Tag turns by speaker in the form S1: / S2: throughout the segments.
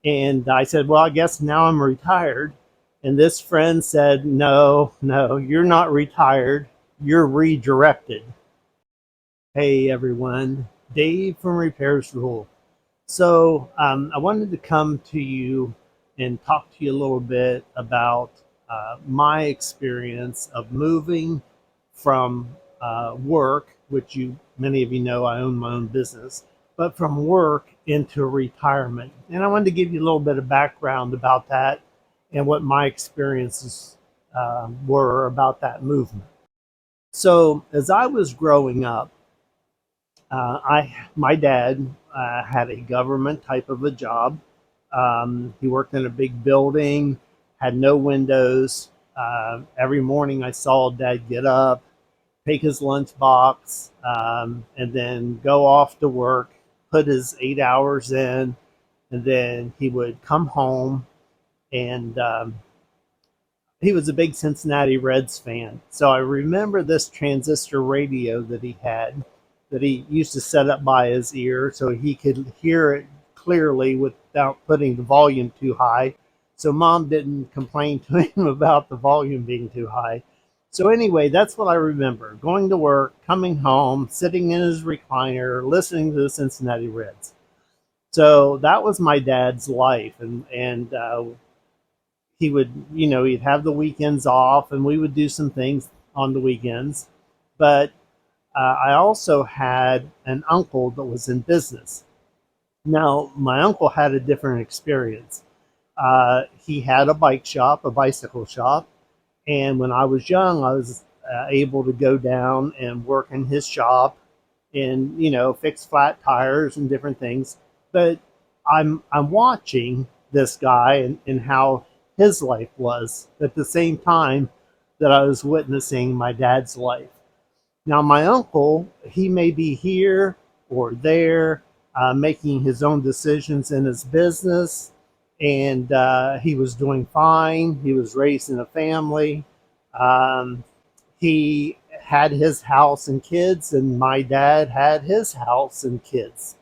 S1: And I said, well, I guess now I'm retired. And this friend said, no, no, you're not retired. You're redirected. Hey, everyone. Dave from Repairs Rule. So I wanted to come to you and talk to you a little bit about my experience of moving from work, which many of you know I own my own business, but from work into retirement. And I wanted to give you a little bit of background about that and what my experiences were about that movement. So as I was growing up, my dad had a government type of a job. He worked in a big building, had no windows. Every morning I saw Dad get up, take his lunchbox, and then go off to work, put his 8 hours in, and then he would come home. And he was a big Cincinnati Reds fan. So I remember this transistor radio that he used to set up by his ear so he could hear it clearly without putting the volume too high. So Mom didn't complain to him about the volume being too high. So anyway, that's what I remember. Going to work, coming home, sitting in his recliner, listening to the Cincinnati Reds. So that was my dad's life, and he would, he'd have the weekends off, and we would do some things on the weekends. But I also had an uncle that was in business. Now, my uncle had a different experience. He had a bike shop, a bicycle shop, and when I was young, I was able to go down and work in his shop and fix flat tires and different things. But I'm watching this guy and how his life was at the same time that I was witnessing my dad's life. Now, my uncle, he may be here or there, making his own decisions in his business, and he was doing fine. He was raising a family. Um, he had his house and kids, and my dad had his house and kids.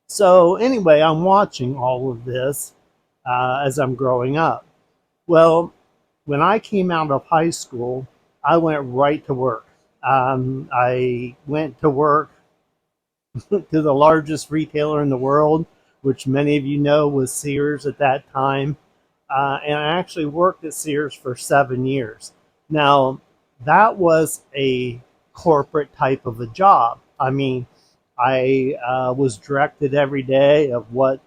S1: So, anyway, I'm watching all of this as I'm growing up. Well, when I came out of high school, I went right to work. I went to work to the largest retailer in the world, which many of you know was Sears at that time. And I actually worked at Sears for 7 years. Now, that was a corporate type of a job. I mean, I was directed every day of what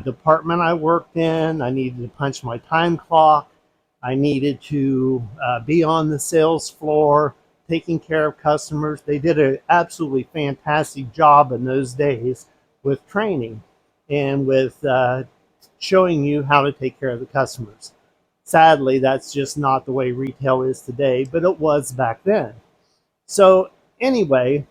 S1: department I worked in. I needed to punch my time clock. I needed to be on the sales floor, taking care of customers. They did an absolutely fantastic job in those days with training and with showing you how to take care of the customers. Sadly, that's just not the way retail is today, but it was back then. So anyway,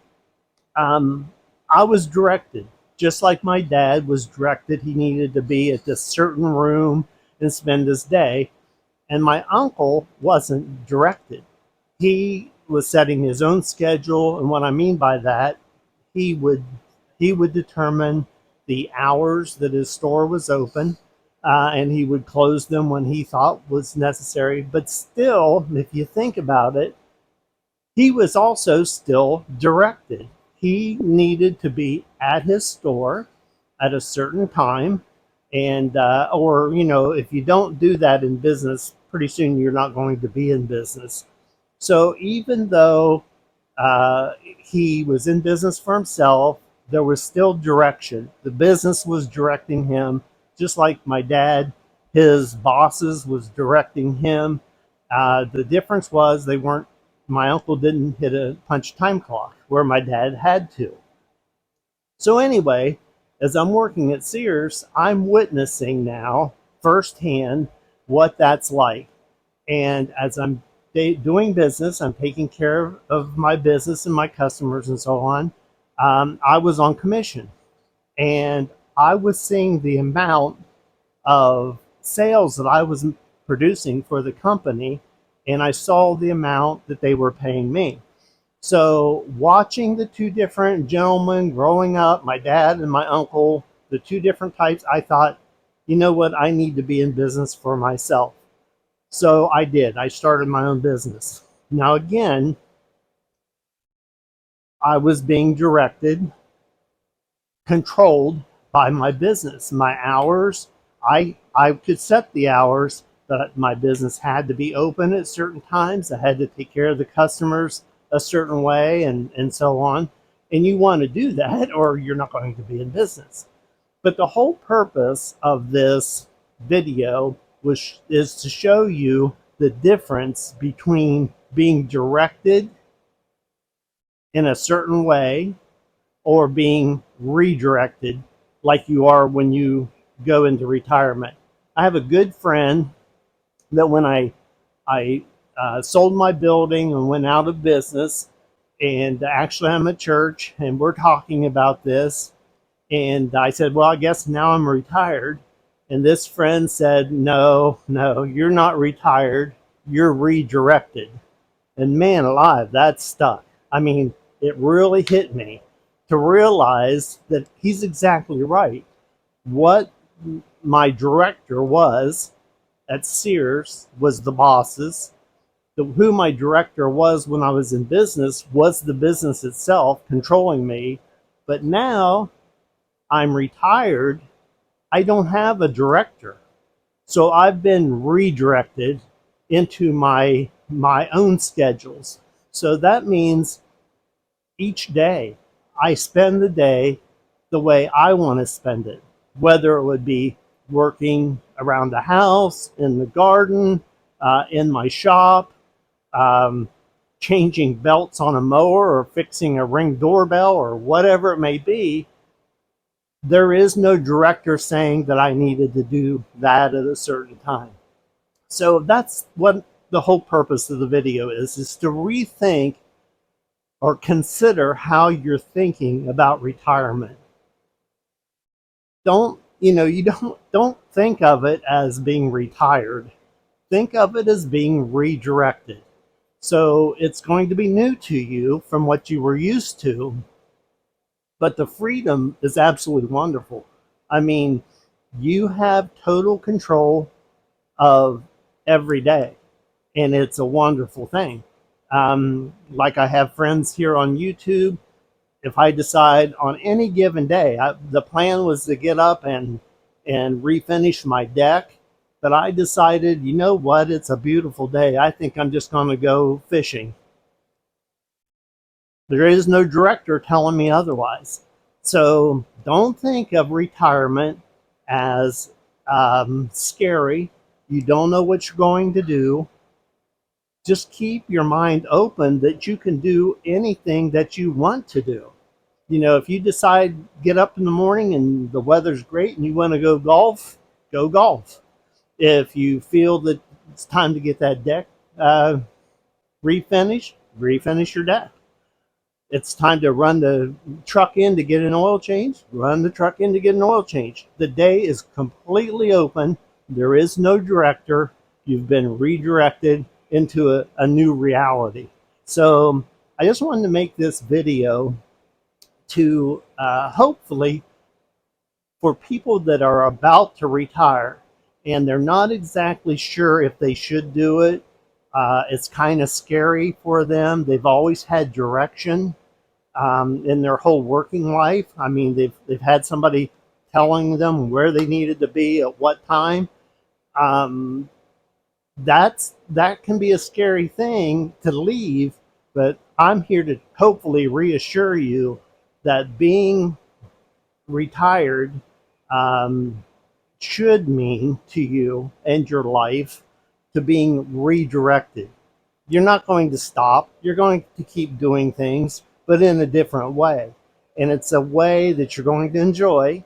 S1: I was directed, just like my dad was directed. He needed to be at this certain room and spend his day. And my uncle wasn't directed. He was setting his own schedule, and what I mean by that, he would he would determine the hours that his store was open, and he would close them when he thought was necessary. But still, if you think about it, he was also still directed. He needed to be at his store at a certain time, and or if you don't do that in business, pretty soon you're not going to be in business. So even though he was in business for himself, there was still direction. The business was directing him, just like my dad, his bosses was directing him. The difference was they weren't. My uncle didn't hit a punch time clock where my dad had to. So anyway, as I'm working at Sears, I'm witnessing now firsthand what that's like. And as I'm doing business, I'm taking care of my business and my customers and so on. I was on commission, and I was seeing the amount of sales that I was producing for the company, and I saw the amount that they were paying me. So watching the two different gentlemen growing up, my dad and my uncle, the two different types, I thought, you know what, I need to be in business for myself. So I did. I started my own business. Now, again, I was being directed, controlled by my business. My hours, I could set the hours that my business had to be open at certain times. I had to take care of the customers a certain way and so on. And you want to do that or you're not going to be in business. But the whole purpose of this video is to show you the difference between being directed in a certain way or being redirected like you are when you go into retirement. I have a good friend that when I sold my building and went out of business, and actually I'm at church and we're talking about this, and I said, well, I guess now I'm retired. And this friend said, no, no, you're not retired. You're redirected. And man alive, that stuck. I mean, it really hit me to realize that he's exactly right. What my director was at Sears was the bosses. Who my director was when I was in business was the business itself controlling me. But now I'm retired. I don't have a director. So I've been redirected into my own schedules. So that means each day I spend the day the way I want to spend it, whether it would be working around the house, in the garden, in my shop, um, changing belts on a mower or fixing a Ring doorbell or whatever it may be. There is no director saying that I needed to do that at a certain time. So that's what the whole purpose of the video is to rethink or consider how you're thinking about retirement. You don't think of it as being retired. Think of it as being redirected. So it's going to be new to you from what you were used to, but the freedom is absolutely wonderful. I mean, you have total control of every day, and it's a wonderful thing. Like I have friends here on YouTube. If I decide on any given day, the plan was to get up and refinish my deck, but I decided, you know what, it's a beautiful day. I think I'm just going to go fishing. There is no director telling me otherwise. So don't think of retirement as scary. You don't know what you're going to do. Just keep your mind open that you can do anything that you want to do. You know, if you decide get up in the morning and the weather's great and you want to go golf. If you feel that it's time to get that deck refinish your deck. It's time to run the truck in to get an oil change, run the truck in to get an oil change. The day is completely open. There is no director. You've been redirected into a new reality. So I just wanted to make this video to hopefully for people that are about to retire and they're not exactly sure if they should do it. It's kind of scary for them. They've always had direction in their whole working life. I mean, they've had somebody telling them where they needed to be at what time. Um, that can be a scary thing to leave, but I'm here to hopefully reassure you that being retired um, should mean to you and your life to being redirected. You're not going to stop. You're going to keep doing things, but in a different way. And it's a way that you're going to enjoy.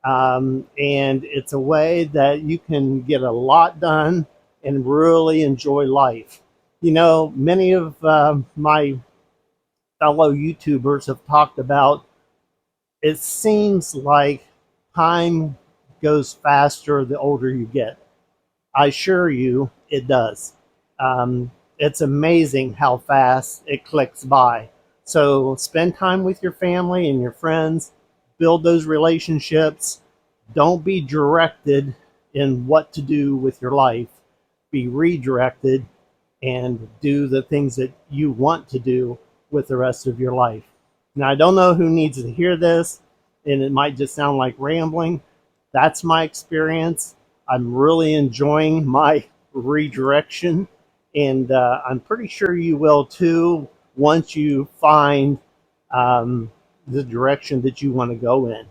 S1: And it's a way that you can get a lot done and really enjoy life. You know, many of my fellow YouTubers have talked about it seems like time goes faster the older you get. I assure you it does. It's amazing how fast it clicks by. So spend time with your family and your friends, build those relationships, Don't be directed in what to do with your life. Be redirected and do the things that you want to do with the rest of your life. Now, I don't know who needs to hear this, and it might just sound like rambling. That's my experience. I'm really enjoying my redirection, and I'm pretty sure you will too once you find the direction that you want to go in.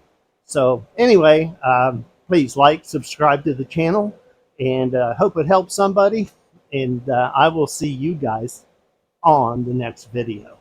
S1: So, anyway, please like, subscribe to the channel, and hope it helps somebody. And I will see you guys on the next video.